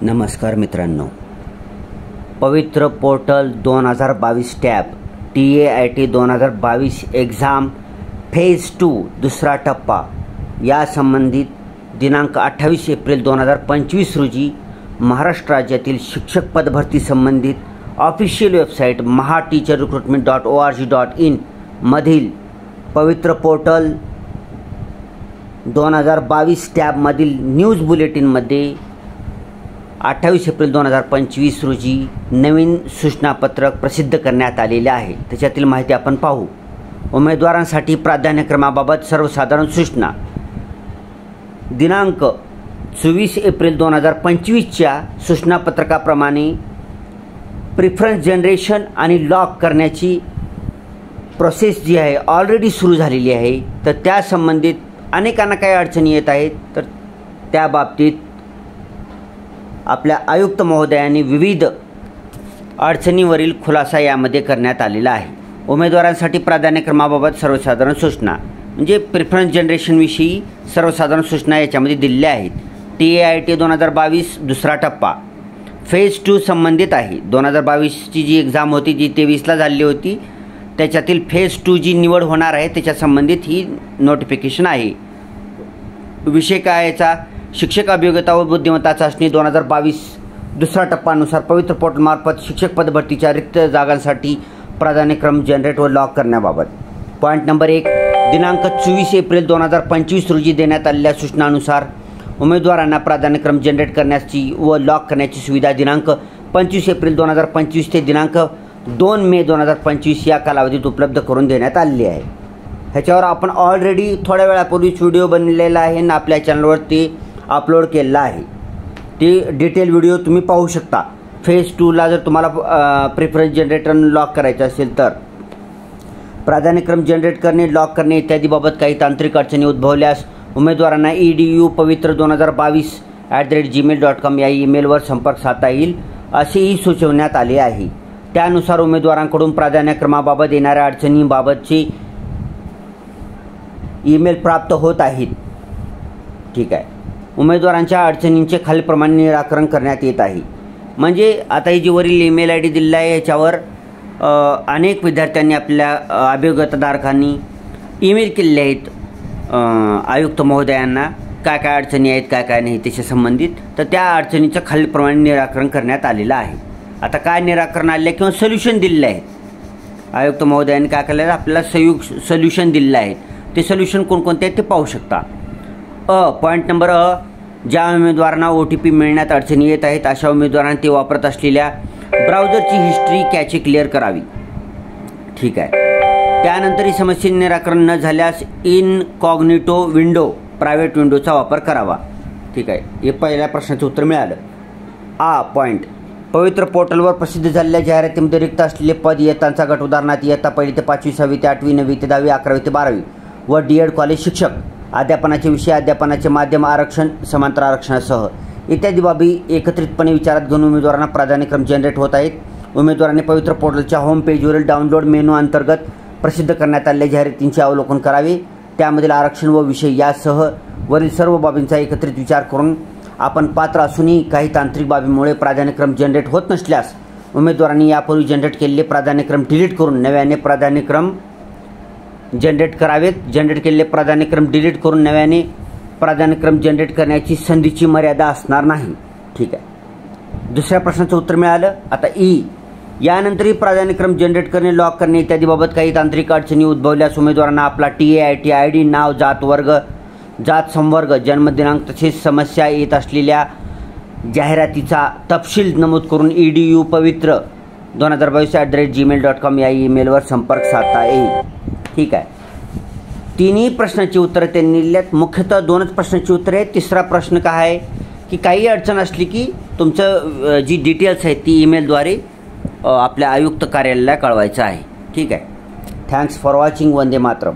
नमस्कार मित्रांनो, पवित्र portal 2022 tab TAIT 2022 exam phase 2 दुसरा टप्पा या संबंधित दिनांक 28 एप्रिल 2025 रोजी महाराष्ट्र राज्यातील शिक्षक पदभरती संबंधित ऑफिशियल वेबसाईट mahateacherrecruitment.org.in मधील पवित्र पोर्टल 2022 टॅबमधील न्यूज बुलेटिनमध्ये 28 एप्रिल 2025 रोजी नवीन सूचनापत्रक प्रसिद्ध करण्यात आलेले आहे। त्याच्यातील माहिती आपण पाहू। उमेदवारांसाठी प्राधान्यक्रमाबाबत सर्वसाधारण सूचना दिनांक 24 एप्रिल 2025च्या सूचनापत्रकाप्रमाणे प्रिफरन्स जनरेशन आणि लॉक करण्याची प्रोसेस जी आहे ऑलरेडी सुरू झालेली आहे। तर त्या संबंधित अनेकांना काही अडचणी येत आहेत, तर त्या बाबतीत आपल्या आयुक्त महोदयांनी विविध अडचणीवरील खुलासा यामध्ये करण्यात आलेला आहे। उमेदवारांसाठी प्राधान्यक्रमाबाबत सर्वसाधारण सूचना म्हणजे प्रिफरन्स जनरेशनविषयी सर्वसाधारण सूचना याच्यामध्ये दिलेल्या आहेत। TAIT 2022 दुसरा टप्पा फेज 2 संबंधित आहे। 2022ची जी एक्झाम होती जी 23ला झाली होती, त्याच्यातील फेज 2 जी निवड होणार आहे त्याच्या संबंधित ही नोटिफिकेशन आहे। विषय काय याचा? शिक्षक अभियोग्यता व बुद्धिमत्ता चाचणी 2022 दुसरा टप्पानुसार पवित्र पोर्टलमार्फत शिक्षक पदभरतीच्या रिक्त जागांसाठी प्राधान्यक्रम जनरेट व लॉक करण्याबाबत। पॉईंट नंबर 1, दिनांक 24 एप्रिल 2025 रोजी देण्यात आलेल्या सूचनानुसार उमेदवारांना प्राधान्यक्रम जनरेट करण्याची व लॉक करण्याची सुविधा दिनांक 25 एप्रिल 2025 ते दिनांक 2 मे 2025 या कालावधीत उपलब्ध करून देण्यात आलेली आहे। ह्याच्यावर आपण ऑलरेडी थोड्या वेळापूर्वीच व्हिडिओ बनलेला आहे आणि आपल्या चॅनलवर ते अपलोड केलेला आहे। ते डिटेल व्हिडिओ तुम्ही पाहू शकता। फेज 2ला जर तुम्हाला प्रिफरन्स जनरेटर लॉक करायचं असेल तर प्राधान्यक्रम जनरेट करणे, लॉक करणे इत्यादीबाबत काही तांत्रिक अडचणी उद्भवल्यास उमेदवारांना edu-pavitra2022@gmail.com या ईमेलवर संपर्क साधता येईल असेही सुचवण्यात आले आहे। त्यानुसार उमेदवारांकडून प्राधान्यक्रमाबाबत येणाऱ्या अडचणींबाबतचे ईमेल प्राप्त होत आहेत। ठीक आहे। उमेदवारांच्या अडचणींचे खालीलप्रमाणे निराकरण करण्यात येत आहे। म्हणजे आता ही जी वरील ईमेल ID दिलेला आहे याच्यावर अनेक विद्यार्थ्यांनी आपल्या अभियोग्यताधारकांनी ईमेल केलेले आहेत आयुक्त महोदयांना, काय काय अडचणी आहेत काय काय नाही त्याच्या संबंधित। तर त्या अडचणीचं खालीलप्रमाणे निराकरण करण्यात आलेलं आहे। आता काय निराकरण आले किंवा सोल्युशन दिलेलं आहे आयुक्त महोदयांनी काय केलं आहे, आपल्याला सोल्युशन दिलेलं आहे। ते सोल्युशन कोणकोणते आहेत ते पाहू शकता। पॉईंट नंबर ज्या उमेदवारांना OTP मिळण्यात अडचणी येत आहेत अशा उमेदवारांना ते वापरत असलेल्या ब्राउझरची हिस्ट्री कॅचे क्लिअर करावी। ठीक आहे। त्यानंतर ही समस्या निराकरण न झाल्यास इनकॉग्निटो विंडो प्रायव्हेट विंडोचा वापर करावा। ठीक आहे। हे पहिल्या प्रश्नाचं उत्तर मिळालं। पॉईंट पवित्र पोर्टलवर प्रसिद्ध झालेल्या जाहिरातीमध्ये रिक्त असलेले पद इयत्तांचा गट उदाहरणार्थ इयत्ता 1 ते 5वी 6वी ते 8वी 9वी ते 10वी 11वी ते 12वी व DED कॉलेज शिक्षक, अध्यापनाचे विषय, अध्यापनाचे माध्यम, आरक्षण, समांतर आरक्षणासह इत्यादी बाबी एकत्रितपणे विचारात घेऊन उमेदवारांना प्राधान्यक्रम जनरेट होत आहेत। उमेदवारांनी पवित्र पोर्टलच्या होम पेजवरील डाउनलोड मेनू अंतर्गत प्रसिद्ध करण्यात आलेल्या जाहिरातींचे अवलोकन करावे। त्यामधील आरक्षण व विषय यासह वरील सर्व बाबींचा एकत्रित विचार करून आपण पात्र असूनही काही तांत्रिक बाबीमुळे प्राधान्यक्रम जनरेट होत नसल्यास उमेदवारांनी यापूर्वी जनरेट केलेले प्राधान्यक्रम डिलीट करून नव्याने प्राधान्यक्रम जनरेट करावेत। जनरेट केलेले प्राधान्यक्रम डिलीट करून नव्याने प्राधान्यक्रम जनरेट करण्याची संधीची मर्यादा असणार नाही। ठीक आहे। दुसऱ्या प्रश्नाचं उत्तर मिळालं। आता यानंतरही प्राधान्यक्रम जनरेट करणे, लॉक करणे इत्यादीबाबत काही तांत्रिक अडचणी उद्भवल्यास उमेदवारांना आपला TAIT ID, नाव, जात, वर्ग, जात संवर्ग, जन्मदिनांक तसेच समस्या येत असलेल्या जाहिरातीचा तपशील नमूद करून edu-pavitra2022@gmail.com या ईमेलवर संपर्क साधता येईल। ठीक आहे। तिन्ही प्रश्नाची उत्तरं त्यांनी दिल्यात। मुख्यतः 2च प्रश्नाची उत्तरे आहेत। तिसरा प्रश्न काय आहे की काही अडचण असली की तुमचं जी डिटेल्स आहेत ती ईमेलद्वारे आपल्या आयुक्त कार्यालयाला कळवायचं आहे। ठीक आहे। Thanks for watching. Vande Mataram.